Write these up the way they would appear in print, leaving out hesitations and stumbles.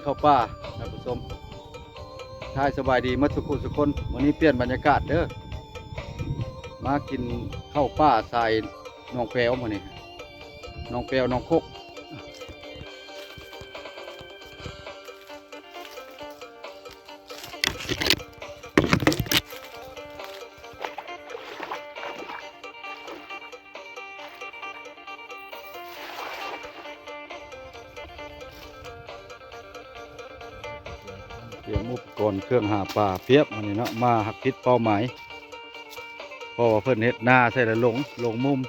ข้าวป่าท่านผู้ชมทายสบายดีมัดสุขุสุคนวันนี้เปลี่ยนบรรยากาศเด้อมากินข้าวป่าใส่น้องแปวมานี่น้องแปวน้องคกเตรียมอุปกรณ์เครื่องหาปลาเพียบมานี่เนาะมาหักทิศเป้าหมายเพราะว่าเพิ่นเฮ็ดหน้าใส่ละลงมุม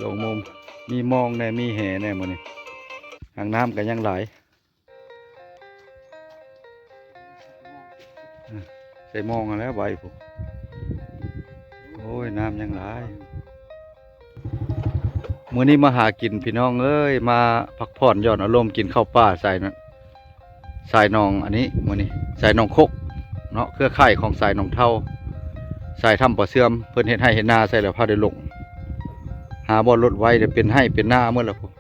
ลงมุมมีมองแน่มีแห่แน่มื้อนี้ทางน้ำก็ยังไหลใส่มองกันแล้วใบผมโอ้ยน้ำยังไหลมื้อนี้มาหากินพี่น้องเอ้ยมาพักผ่อนหย่อนอารมณ์กินข้าวป่าใส่นั่นสายหนองอันนี้มื้อนี้สายหนองคกเนาะเครือข่ายของสายหนองเท่าสายถ้ำป่าเสื่อมเพิ่นเฮ็ดให้เฮ็ดนาใส่แล้วพาได้ลงหาบ่อรถไว้เดี๋ยวเป็นให้เป็นหน้าเมื่อละผม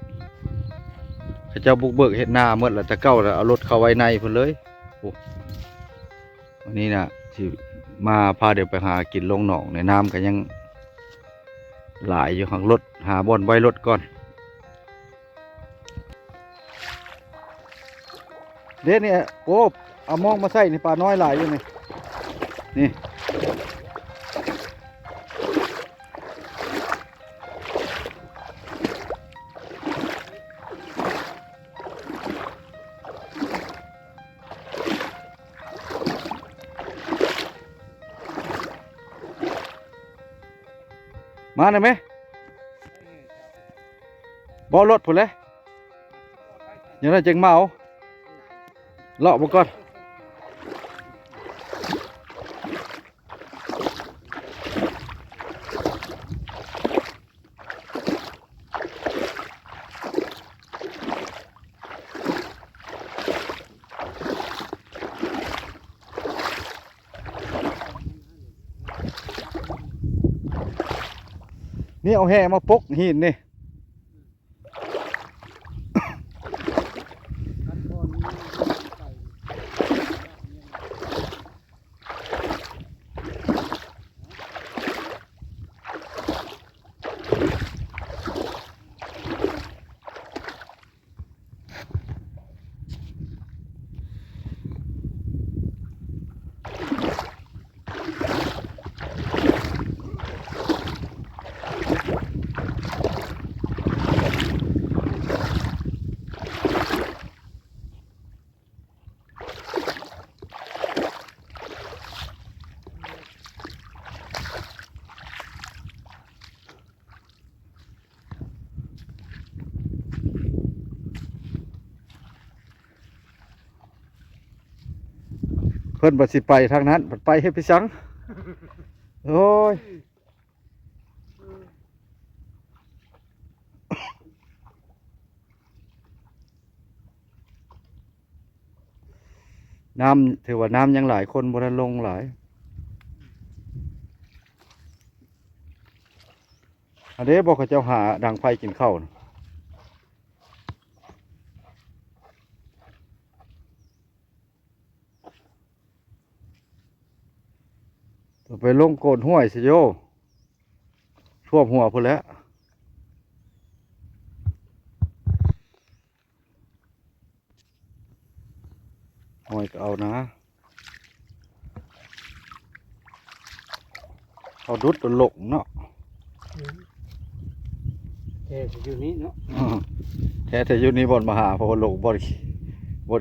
เขาเจ้าบุกเบิกเฮ็ดนาเมื่อละจะเก้าแล้วเอารถเข้าไว้ในเพิ่นเลยโอ้วันนี้น่ะสิมาพาเดี๋ยวไปหากินลงหนองในน้ำก็ยังหลายอยู่ข้างรถหาบ่อนไว้รถก่อนเด้เนี่ยโอ้เอามองมาใส่นี่ปลาน้อยหลายอยู่นี่มาหน่อยไหมบอรถผุนเลยอย่างนั้นจึงมาเอาเลาะมาก่อนนี่เอาแห่มาปกหินนี่เพิ่นบัดสิไปทางนั้นบัดไปให้ไปสังโอ้ยน้ำถือว่าน้ำยังหลายคนบนลงหลายอันนี้บอกเขาเจ้าหาดังไฟกินข้าวไปลงโกนห้วยสิโยท่วมหัวพุ่นแล้วห้วยก็เอานะเอาดุดตัวหลงเนาะแค่อยู่นี้เนาะ แท้แต่ยุนี้บอลมาหาเพราะว่าหลงบอล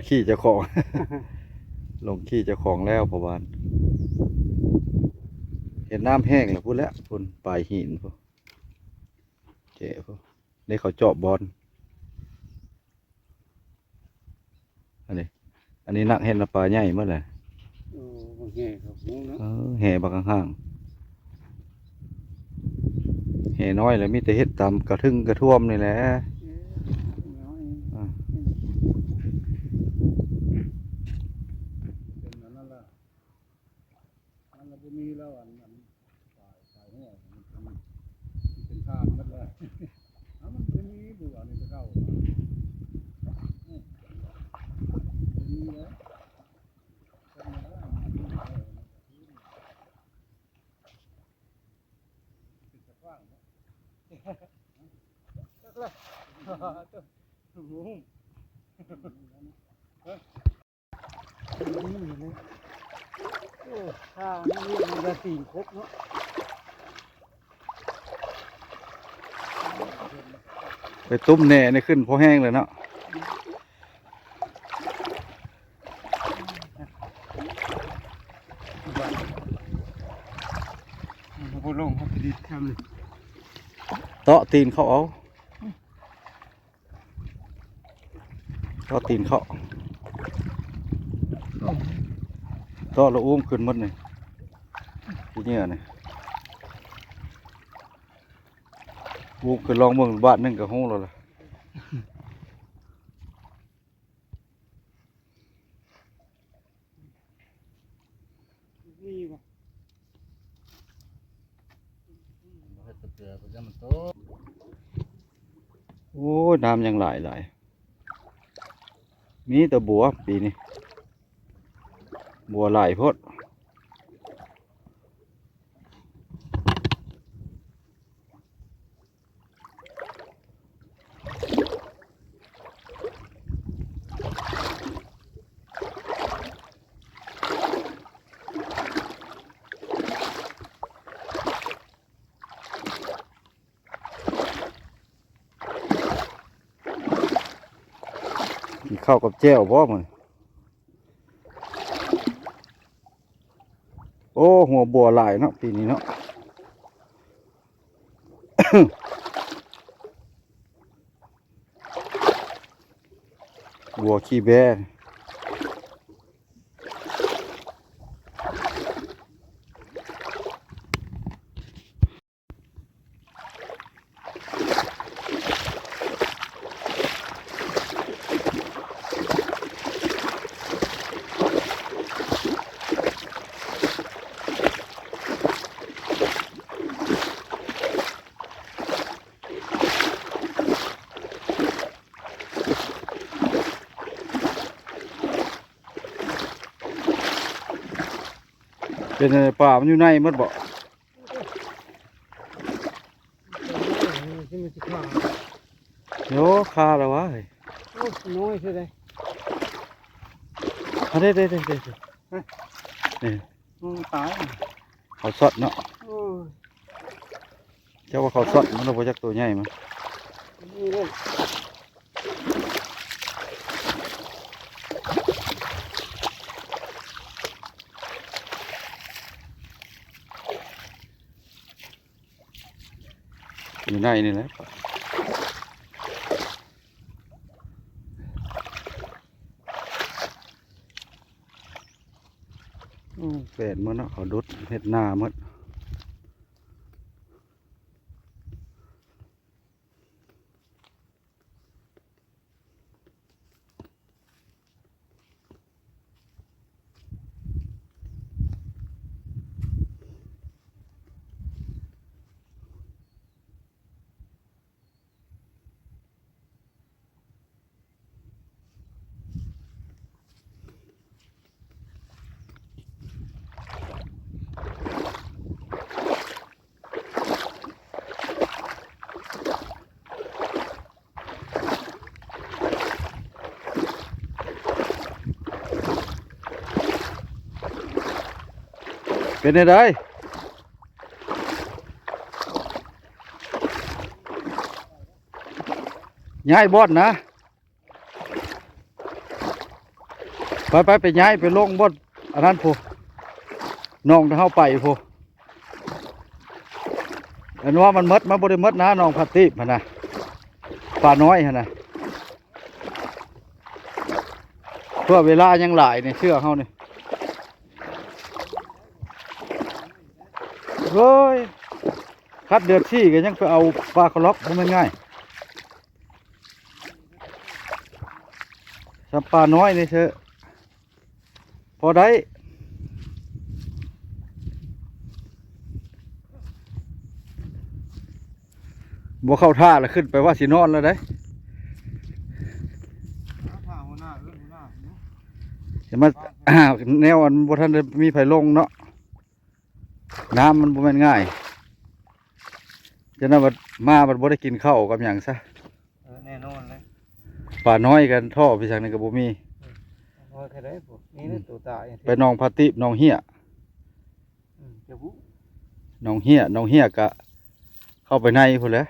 ขี้เจ้าของ ลงขี้เจ้าของแล้วประวานเห็นน้ำแห้งแล้วพูดแล้วพุ่นปลายหินพวกเจ๊พวกได้เขาเจาะบอลอันนี้นักเห็นละปลาใหญ่เมื่อไหร่ โอ้แห่ครับงูเนาะ แห่บางข้างๆแห่น้อยเลยมีแต่เห็ดตามกระทึงกระท่วมนี่แหละเป็นนั่นแหละมันก็มีแล้วอันสายหัวมันเป็นข้ามมันเลยมันจะมีบัวนี่จะเข้า เลยข้าวนี่มันจะตีนครบเนาะ ไปตุ้มแหน่นี่ขึ้นพอแห้งเลยเนาะ พอลงเขาไปดีทำเลย เตาะตีนเขาเอาเตาะตีนเขาเตาะแล้วอุ้มขึ้นหมดเลยที่เนี่ยนี่อุ้มขึ้นลองเมืองบ้านหนึงกับหูแล้วล่ะ นี่วะ โอ้ยน้ำยังหลายมีแต่บัวปีนี้บัวหลายโพดกินข้าวกับแจ่วบ่มันโอ้หัวบัวหลายเนาะปีนี้เนาะ บัวขี้แบะเป็นอะไรป่ามันอยู่ในหมดบ่ ที่มันจะขาด โยคาแล้ววะเฮ้ย โอ้น้อยใช่ไหม เอาเด้นี่มันตาย เขาสดเนาะ โอ้ย เจ้าว่าเขาสดมันเราบ่จักตัวใหญ่มั้ย นี่เลย อยู่ในนี่แหละแปดมันเนาะเขาดุดเฮ็ดหน้าหมดเป็นไงได้ย้ายบอดนะไปย้ายไปลงบอดอันนั้นพูน้องถ้าเข้าไปพูอันว่ามันมดมันบ่ได้มดนะน้องพัตติพะนะป่าน้อยฮะนะเพื่อเวลายังหลายเนี่ยเชื่อเขาเนี่ยเฮ้ยคัดเดือดที่ก็ยังไปเอาปลาคาล็อกมันง่ายสัมปลาน้อยนี่เถอะพอได้บ่เข้าท่าแล้วขึ้นไปว่าสินอนแล้วได้ ผ่าหัวหน้าหัวหน้า อย่ามา แนวอันบ่ทันได้มีไผลงเนาะน้ำมันบ่แม่นง่ายจะนั้นบัดมาบัดบ่ได้กินข้าวกับหยังซะ แน่นอนเลย ป่าน้อยกันท่อพี่สังนี่ก็บ่มี พอแค่ได้ปุ๊นี่นะตัวตาย ไปหนองพาติหนองเฮีย จะบุ หนองเฮียก็เข้าไปในพุ่นแหละ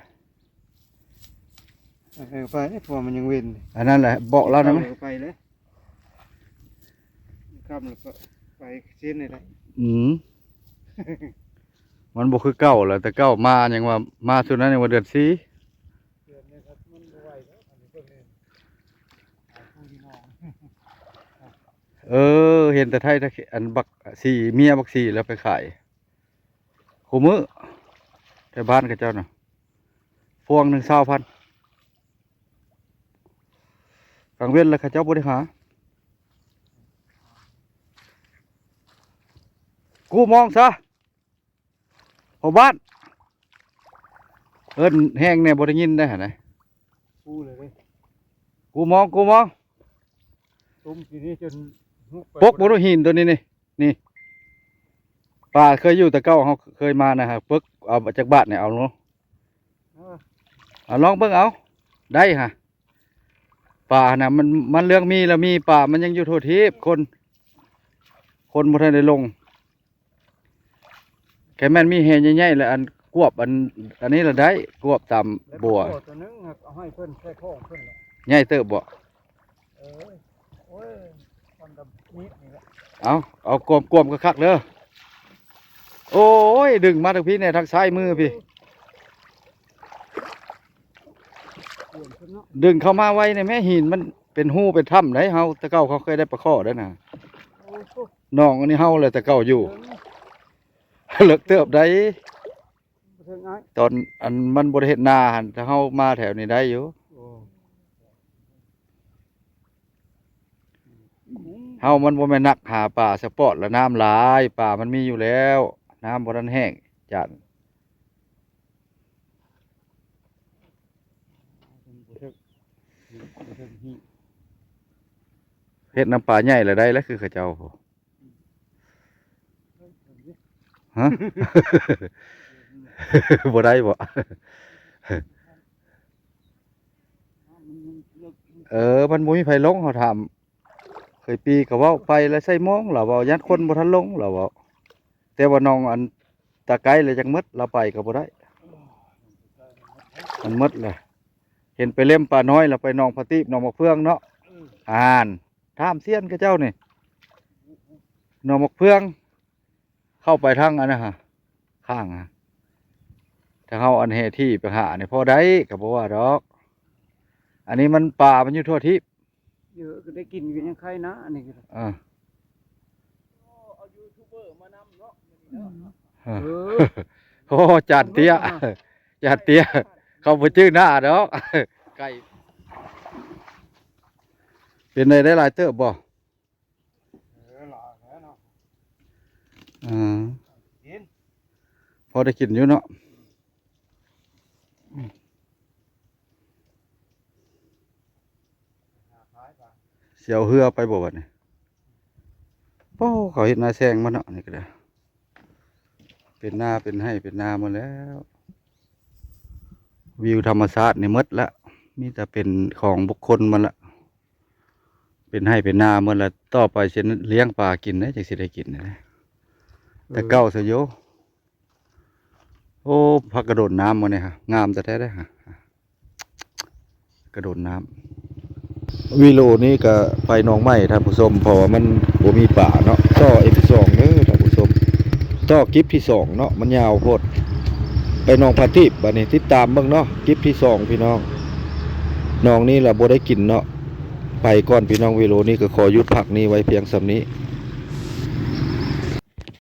ไปพอมันยังเว้น อันนั้นแหละบอกเรานะมั้ย ไปเลยครับแล้วก็ไปเส้นเลยได้ มันบ่คือเก่าแล้วแต่เก่ามายังว่ามาสุดนั้นยังว่าเดือน4 เดือนนี้ครับมันบ่ไหวแล้วอันนี้เพิ่งเล่นผู้ที่น้อง เห็นแต่ไทยถ้าอันบักสีเมียบักสีแล้วไปขายคู่มื้อแต่บ้านกับเจ้าน่ะพวงหนึ่ง20,000กลางเว้นแล้วเขาเจ้าบ่ได้หากูมองซะพอบ้านเอิ้นแห้งเนี่ยบ่ได้ยินได้หั่นน่ะ ผู้เลยเด้ กูมอง ตุ้มทีนี้จน ปกบ่รู้หินตัวนี้นี่ป้าเคยอยู่แต่เก่าเฮาเคยมานะฮะปึกเอาจากบ้านเนี่ยเอาเนาะเอาลองเบิ่งเอาได้ฮะป่าน่ะมันเรื่องมีแล้วมีป่ามันยังอยู่ทั่วทิพย์คนบ่ทันได้ลงแค่แม่นมีแฮใหญ่ๆแล้วอันกวบอันนี้ละได้กวบตามบัว ตัวนึงเอาให้เพิ่นแค่ข้องเพิ่นแหละ ใหญ่เติบบ่ โอ้ยคนดำนี้นี่แหละ เอากวมก็คักเด้อโอ้ยดึงมาทางพี่เนี่ยทางซ้ายมือพี่ เปลี่ยนขึ้นเนาะ ดึงเข้ามาไว้ในแม่หินมันเป็นหูเป็นถ้ำได้เฮาแต่เก่าเขาเคยได้ปลาข้อได้อน่ะ โอ้โห น้องอันนี้เฮาเลยแต่เก่าอยู่ เลิกเติบได้ เพิ่งง่าย ตอนอันมันบ่ได้เฮ็ดนาหั่นถ้าเฮามาแถวนี้ได้อยู่ โอ้ เฮามันบ่แม่นนักหาป่าสปอร์ตแล้วน้ำหลายป่ามันมีอยู่แล้ว น้ำบ่ทันแห้งจัด เฮ็ดน้ำปลาใหญ่ละได้แล้วคือเขาเจ้าพอฮะ บ่ได้บ่ มันบ่มีไผลงเขาถามเคยปีก็เว้าไปแล้วใส่มองเราเว้ายัดคนบ่ทันลงเราเว้าแต่ว่าน้องอันตะไกลเลยจังหมดเราไปก็บ่ได้มันหมดเลยเห็นไปเล่มปลาน้อยเราไปหนองพะติบหนองมะเฟืองเนาะถามเซียนกับเจ้านี่หนองมะเฟืองเข้าไปทางอันนะฮะข้างฮะถ้าเฮาอันเฮที่ไปหานี่พอได้ก็บ่ว่าดอก อันนี้มันป่ามันอยู่ทั่วทิพย์ เยอะก็ได้กินกันยังใครนะอันนี้ก็ อ่า เอายูทูบเบอร์มานำเนาะ โอ้จานเตี้ยจานเตี้ยเขาบ่ชื่อหน้าดอกไก่เป็นได้หลายเติบบ่ หล่อแล้วเนาะ อ่า กิน พอได้กินอยู่เนาะเสียวเหือไปบ่บัดนี้โอ้เขาเฮ็ดนาแซงมาเนาะนี่ก็ได้เป็นนาเป็นให้เป็นนาหมดแล้ว วิวธรรมชาตินี่หมดละมีแต่เป็นของบุคคลมันละเป็นให้เป็นนาหมดละต่อไปฉันเลี้ยงปลากินนะจังสิได้กินนะแต่เก้าเสยโยโอ้พักกระโดดน้ำมาเนี่ยฮะงามแต่แท้ได้ฮะกระโดดน้ำวิโลนี้ก็ไปหนองไม้ท่านผู้ชมเพราะว่ามันบ่มีป่าเนาะต่อเอพิสองเด้อท่านผู้ชมต่อคลิปที่2เนาะมันยาวโพดไปหนองพาทิพย์บัดนี้ติดตามเบิ่งเนาะคลิปที่2พี่น้องน้องนี้ล่ะบ่ได้กินเนาะไปก่อนพี่น้องวิโลนี้ก็ขอหยุดพักนี้ไว้เพียงส่ำนี้